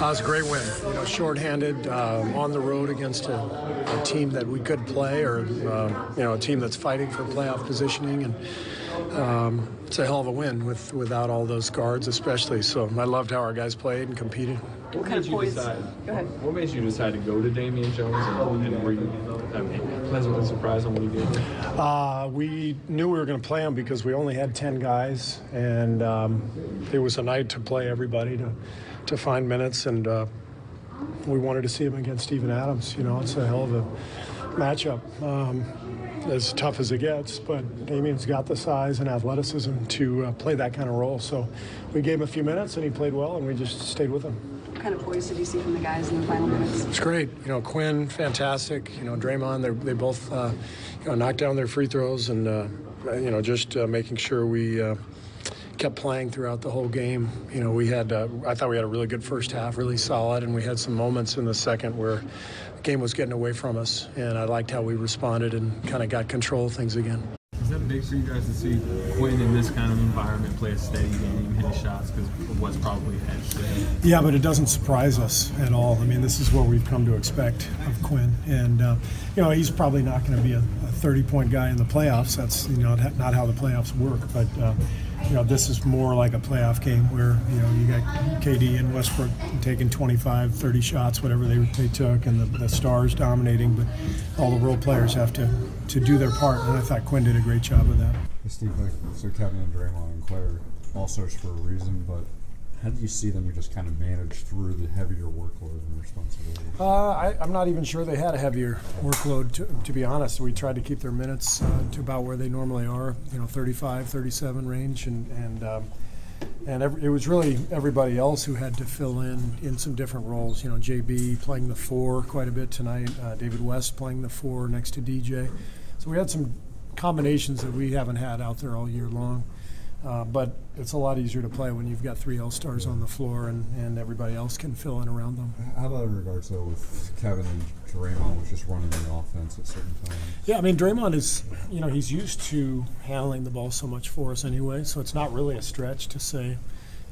was a great win. You know, shorthanded on the road against a team that we could play, or you know, a team that's fighting for playoff positioning, and it's a hell of a win without all those guards, especially. So I loved how our guys played and competed. What made you decide? Go ahead. What made you decide to go to Damian Jones, and were you pleasantly surprised on what he did? We knew we were going to play him because we only had 10 guys, and it was a night to play everybody to find minutes, and we wanted to see him against Steven Adams. You know, it's a hell of a matchup. As tough as it gets, but Damian's got the size and athleticism to play that kind of role. So we gave him a few minutes, and he played well, and we just stayed with him. What kind of poise did you see from the guys in the final minutes? It's great. You know, Quinn, fantastic. You know, Draymond, they both you know, knocked down their free throws, and you know, just making sure we kept playing throughout the whole game. You know, we had I thought we had a really good first half, really solid, and we had some moments in the second where the game was getting away from us, and I liked how we responded and kind of got control of things again. Is that big for you guys to see Quinn in this kind of environment play a steady game, hit his shots because of what's probably ahead to him? Yeah, but it doesn't surprise us at all. I mean, this is what we've come to expect of Quinn, and you know, he's probably not going to be a 30-point guy in the playoffs. That's, you know, not how the playoffs work, but you know, this is more like a playoff game where, you know, you got KD and Westbrook taking 25, 30 shots, whatever they took, and the stars dominating, but all the role players have to do their part, and I thought Quinn did a great job of that. Hey Steve, so Kevin and Draymond and Claire all stars for a reason, but how do you see them just kind of manage through the heavier workload and responsibility? I'm not even sure they had a heavier workload, to be honest. We tried to keep their minutes to about where they normally are, you know, 35, 37 range, and it was really everybody else who had to fill in some different roles. You know, JB playing the 4 quite a bit tonight, David West playing the 4 next to DJ. So we had some combinations that we haven't had out there all year long. But it's a lot easier to play when you've got 3 All-Stars on the floor and everybody else can fill in around them. How about in regards, though, with Kevin and Draymond, was just running the offense at certain times? Yeah, I mean, Draymond is, you know, he's used to handling the ball so much for us anyway, so it's not really a stretch to say,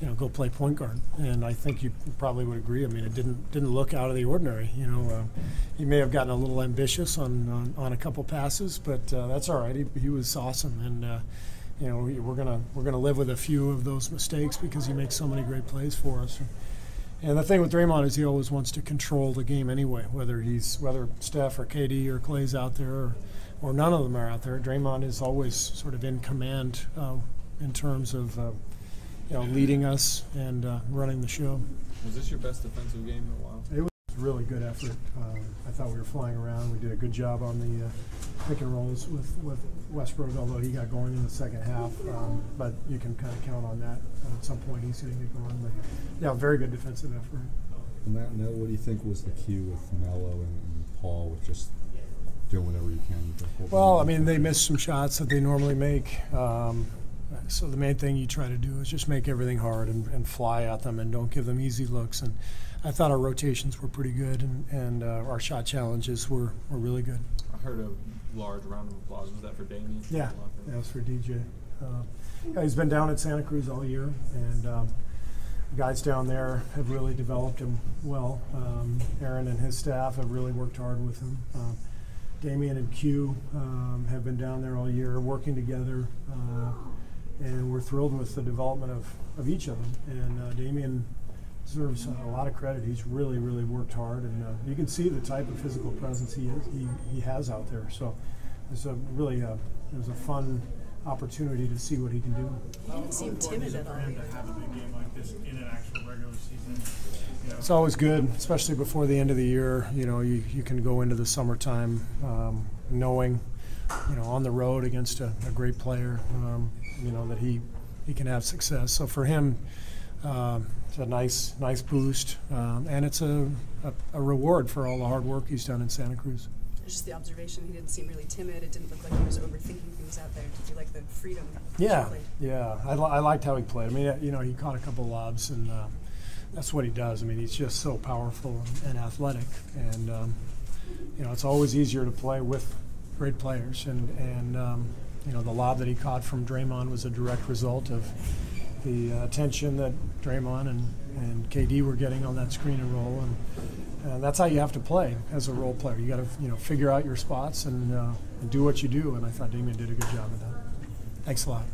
you know, go play point guard. And I think you probably would agree. I mean, it didn't look out of the ordinary. You know, he may have gotten a little ambitious on a couple passes, but that's all right. He was awesome, and you know, we're gonna live with a few of those mistakes because he makes so many great plays for us. And the thing with Draymond is he always wants to control the game anyway, whether Steph or KD or Clay's out there or none of them are out there. Draymond is always sort of in command in terms of you know, leading us and running the show. Was this your best defensive game in a while? It was a really good effort. I thought we were flying around. We did a good job on the pick and rolls with Westbrook, although he got going in the second half. But you can kind of count on that. At some point he's going to get going. But yeah, very good defensive effort. On that note, what do you think was the key with Melo and Paul with just doing whatever you can? Well, I mean, they missed some shots that they normally make. So the main thing you try to do is just make everything hard and fly at them and don't give them easy looks. And I thought our rotations were pretty good, and our shot challenges were really good. I heard a large round of applause. Was that for Damian? Yeah, that was for DJ. Yeah, he's been down at Santa Cruz all year, and the guys down there have really developed him well. Aaron and his staff have really worked hard with him. Damian and Q have been down there all year working together, and we're thrilled with the development of each of them. And Damian deserves a lot of credit. He's really worked hard, and you can see the type of physical presence he has out there. So it's a really it was a fun opportunity to see what he can do. You didn't seem timid at all. To have a big game like this in an actual regular season, you know. It's always good, especially before the end of the year. You know, you can go into the summertime knowing, you know, on the road against a great player, you know, that he can have success. So for him, it's a nice boost, and it's a reward for all the hard work he's done in Santa Cruz. Just the observation, he didn't seem really timid. It didn't look like he was overthinking things out there. Did you like the freedom? Yeah. I liked how he played. I mean, you know, he caught a couple lobs, and that's what he does. I mean, he's just so powerful and athletic, and you know, it's always easier to play with great players. And you know, the lob that he caught from Draymond was a direct result of the attention that Draymond and KD were getting on that screen and roll, and that's how you have to play as a role player. You got to figure out your spots and do what you do. And I thought Damian did a good job of that. Thanks a lot.